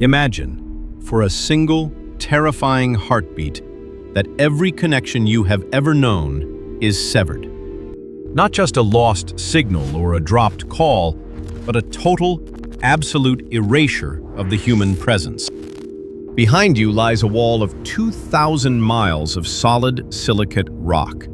Imagine, for a single, terrifying heartbeat, that every connection you have ever known is severed. Not just a lost signal or a dropped call, but a total, absolute erasure of the human presence. Behind you lies a wall of 2,000 miles of solid silicate rock.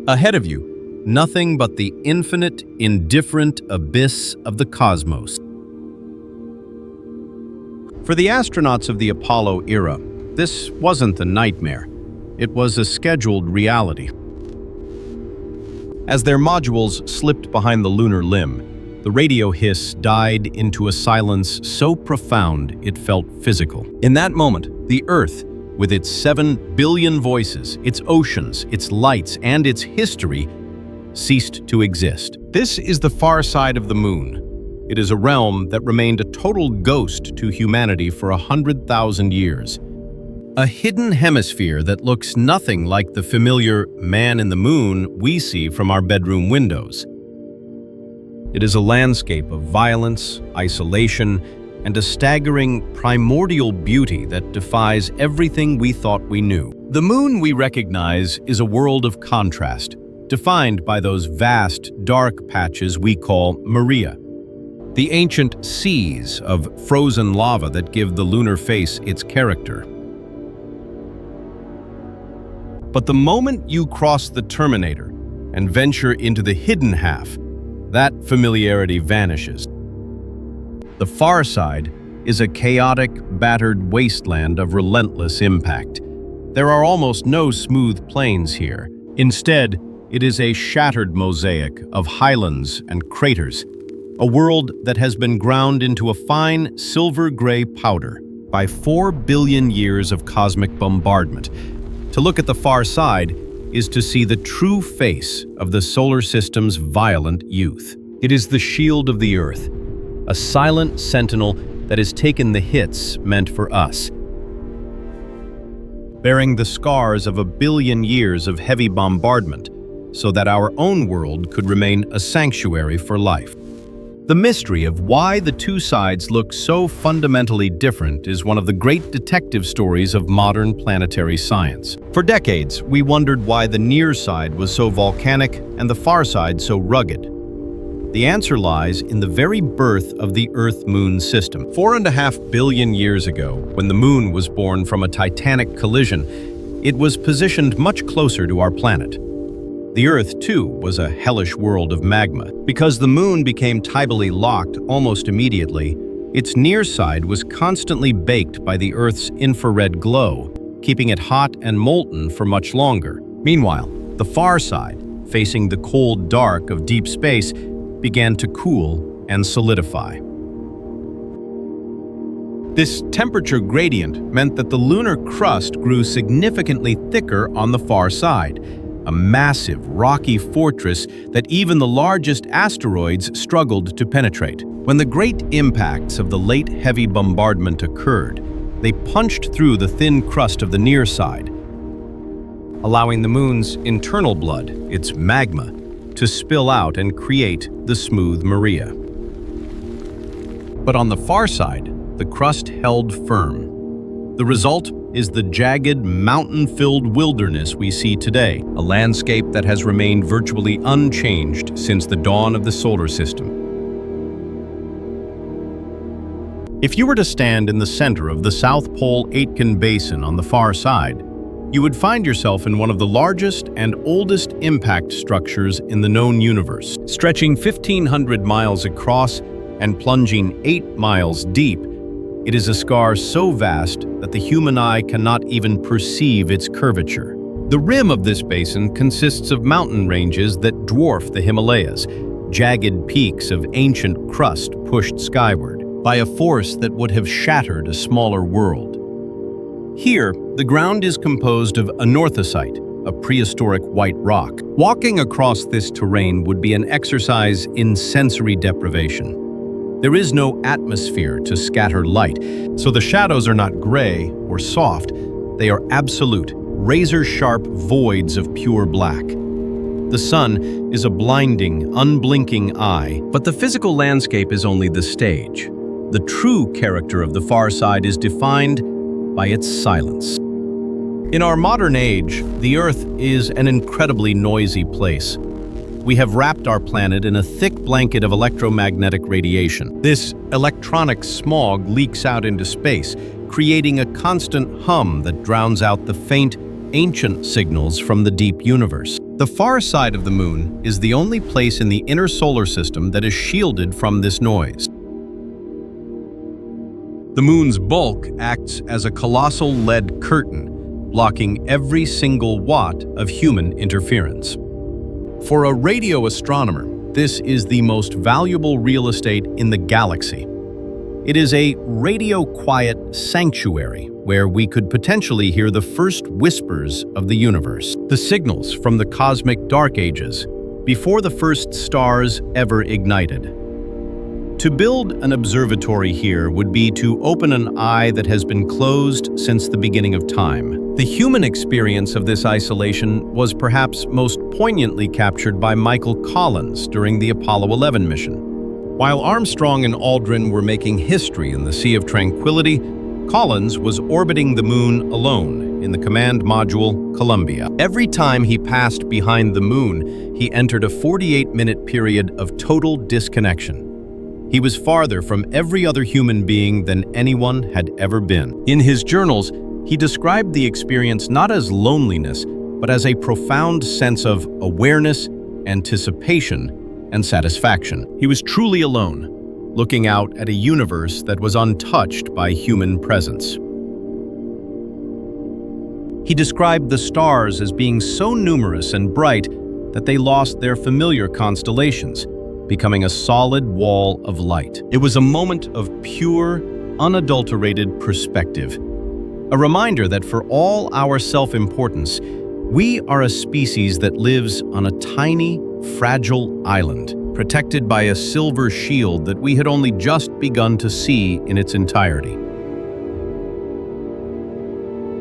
Ahead of you, nothing but the infinite, indifferent abyss of the cosmos. For the astronauts of the Apollo era, this wasn't a nightmare. It was a scheduled reality. As their modules slipped behind the lunar limb, the radio hiss died into a silence so profound it felt physical. In that moment, the Earth, with its 7 billion voices, its oceans, its lights, and its history, ceased to exist. This is the far side of the moon. It is a realm that remained a total ghost to humanity for 100,000 years. A hidden hemisphere that looks nothing like the familiar man in the moon we see from our bedroom windows. It is a landscape of violence, isolation, and a staggering primordial beauty that defies everything we thought we knew. The moon we recognize is a world of contrast, defined by those vast, dark patches we call Maria. The ancient seas of frozen lava that give the lunar face its character. But the moment you cross the terminator and venture into the hidden half, that familiarity vanishes. The far side is a chaotic, battered wasteland of relentless impact. There are almost no smooth plains here. Instead, it is a shattered mosaic of highlands and craters, a world that has been ground into a fine silver-gray powder by 4 billion years of cosmic bombardment. To look at the far side is to see the true face of the solar system's violent youth. It is the shield of the Earth, a silent sentinel that has taken the hits meant for us, bearing the scars of 1 billion years of heavy bombardment so that our own world could remain a sanctuary for life. The mystery of why the two sides look so fundamentally different is one of the great detective stories of modern planetary science. For decades, we wondered why the near side was so volcanic and the far side so rugged. The answer lies in the very birth of the Earth-Moon system. 4.5 billion years ago, when the Moon was born from a titanic collision, it was positioned much closer to our planet. The Earth, too, was a hellish world of magma. Because the Moon became tidally locked almost immediately, its near side was constantly baked by the Earth's infrared glow, keeping it hot and molten for much longer. Meanwhile, the far side, facing the cold dark of deep space, began to cool and solidify. This temperature gradient meant that the lunar crust grew significantly thicker on the far side, a massive, rocky fortress that even the largest asteroids struggled to penetrate. When the great impacts of the late heavy bombardment occurred, they punched through the thin crust of the near side, allowing the Moon's internal blood, its magma, to spill out and create the smooth Maria. But on the far side, the crust held firm. The result is the jagged, mountain-filled wilderness we see today, a landscape that has remained virtually unchanged since the dawn of the solar system. If you were to stand in the center of the South Pole-Aitken Basin on the far side, you would find yourself in one of the largest and oldest impact structures in the known universe. Stretching 1,500 miles across and plunging 8 miles deep, it is a scar so vast that the human eye cannot even perceive its curvature. The rim of this basin consists of mountain ranges that dwarf the Himalayas, jagged peaks of ancient crust pushed skyward by a force that would have shattered a smaller world. Here, the ground is composed of anorthosite, a prehistoric white rock. Walking across this terrain would be an exercise in sensory deprivation. There is no atmosphere to scatter light, so the shadows are not gray or soft. They are absolute, razor-sharp voids of pure black. The sun is a blinding, unblinking eye, but the physical landscape is only the stage. The true character of the far side is defined by its silence. In our modern age, the Earth is an incredibly noisy place. We have wrapped our planet in a thick blanket of electromagnetic radiation. This electronic smog leaks out into space, creating a constant hum that drowns out the faint, ancient signals from the deep universe. The far side of the moon is the only place in the inner solar system that is shielded from this noise. The moon's bulk acts as a colossal lead curtain, blocking every single watt of human interference. For a radio astronomer, this is the most valuable real estate in the galaxy. It is a radio-quiet sanctuary where we could potentially hear the first whispers of the universe, the signals from the cosmic dark ages, before the first stars ever ignited. To build an observatory here would be to open an eye that has been closed since the beginning of time. The human experience of this isolation was perhaps most poignantly captured by Michael Collins during the Apollo 11 mission. While Armstrong and Aldrin were making history in the Sea of Tranquility, Collins was orbiting the moon alone in the command module Columbia. Every time he passed behind the moon, he entered a 48-minute period of total disconnection. He was farther from every other human being than anyone had ever been. In his journals, he described the experience not as loneliness, but as a profound sense of awareness, anticipation, and satisfaction. He was truly alone, looking out at a universe that was untouched by human presence. He described the stars as being so numerous and bright that they lost their familiar constellations, becoming a solid wall of light. It was a moment of pure, unadulterated perspective. A reminder that for all our self-importance, we are a species that lives on a tiny, fragile island, protected by a silver shield that we had only just begun to see in its entirety.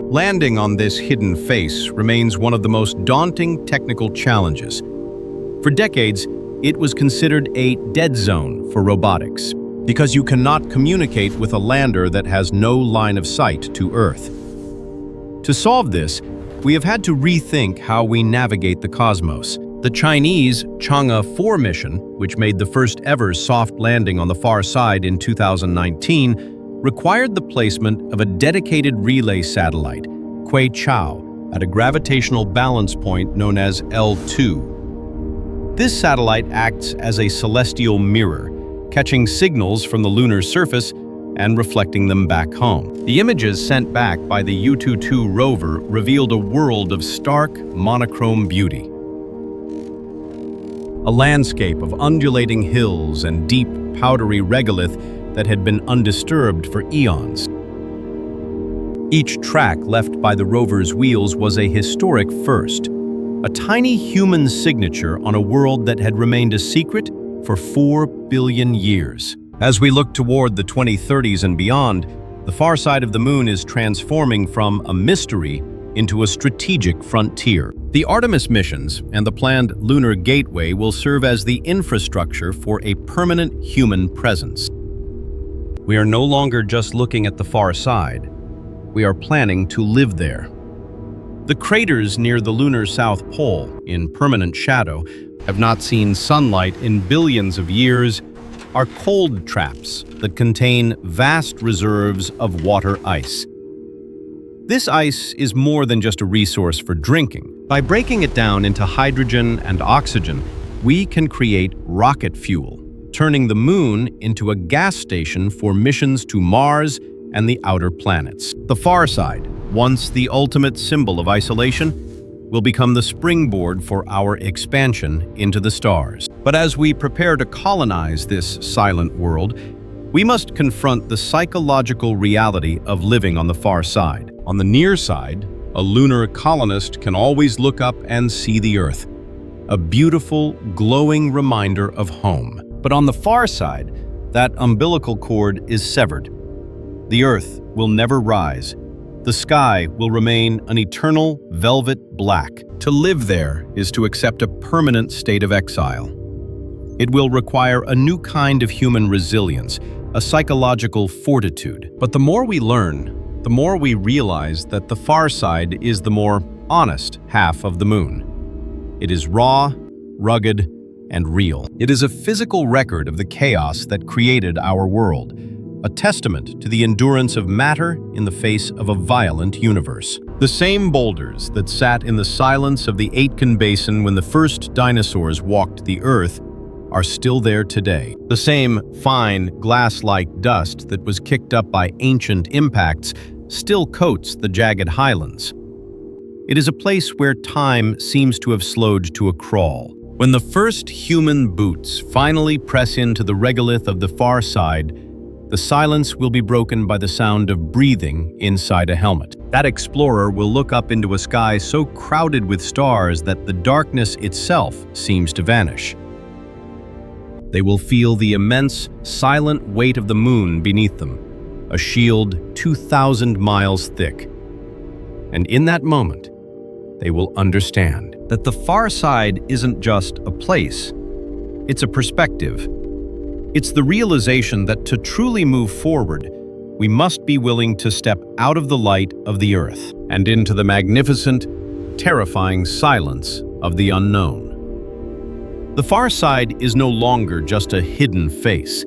Landing on this hidden face remains one of the most daunting technical challenges. For decades, it was considered a dead zone for robotics, because you cannot communicate with a lander that has no line of sight to Earth. To solve this, we have had to rethink how we navigate the cosmos. The Chinese Chang'e 4 mission, which made the first ever soft landing on the far side in 2019, required the placement of a dedicated relay satellite, Kuei-Chao, at a gravitational balance point known as L2. This satellite acts as a celestial mirror, catching signals from the lunar surface and reflecting them back home. The images sent back by the Yutu-2 rover revealed a world of stark, monochrome beauty. A landscape of undulating hills and deep, powdery regolith that had been undisturbed for eons. Each track left by the rover's wheels was a historic first, a tiny human signature on a world that had remained a secret for 4 billion years. As we look toward the 2030s and beyond, the far side of the moon is transforming from a mystery into a strategic frontier. The Artemis missions and the planned Lunar Gateway will serve as the infrastructure for a permanent human presence. We are no longer just looking at the far side. We are planning to live there. The craters near the lunar South Pole, in permanent shadow, have not seen sunlight in billions of years, are cold traps that contain vast reserves of water ice. This ice is more than just a resource for drinking. By breaking it down into hydrogen and oxygen, we can create rocket fuel, turning the moon into a gas station for missions to Mars and the outer planets. The far side, once the ultimate symbol of isolation, will become the springboard for our expansion into the stars. But as we prepare to colonize this silent world, we must confront the psychological reality of living on the far side. On the near side, a lunar colonist can always look up and see the Earth, a beautiful, glowing reminder of home. But on the far side, that umbilical cord is severed. The Earth will never rise, The sky will remain an eternal velvet black. To live there is to accept a permanent state of exile. It will require a new kind of human resilience, a psychological fortitude. But the more we learn, the more we realize that the far side is the more honest half of the moon. It is raw, rugged, and real. It is a physical record of the chaos that created our world, a testament to the endurance of matter in the face of a violent universe. The same boulders that sat in the silence of the Aitken Basin when the first dinosaurs walked the Earth are still there today. The same fine, glass-like dust that was kicked up by ancient impacts still coats the jagged highlands. It is a place where time seems to have slowed to a crawl. When the first human boots finally press into the regolith of the far side, the silence will be broken by the sound of breathing inside a helmet. That explorer will look up into a sky so crowded with stars that the darkness itself seems to vanish. They will feel the immense, silent weight of the moon beneath them, a shield 2,000 miles thick. And in that moment, they will understand that the far side isn't just a place, it's a perspective. It's the realization that to truly move forward, we must be willing to step out of the light of the Earth and into the magnificent, terrifying silence of the unknown. The far side is no longer just a hidden face.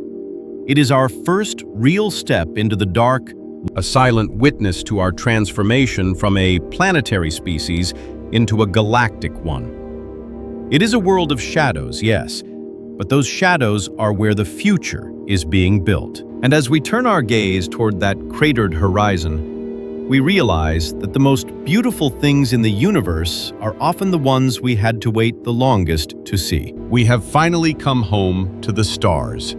It is our first real step into the dark, a silent witness to our transformation from a planetary species into a galactic one. It is a world of shadows, yes, but those shadows are where the future is being built. And as we turn our gaze toward that cratered horizon, we realize that the most beautiful things in the universe are often the ones we had to wait the longest to see. We have finally come home to the stars.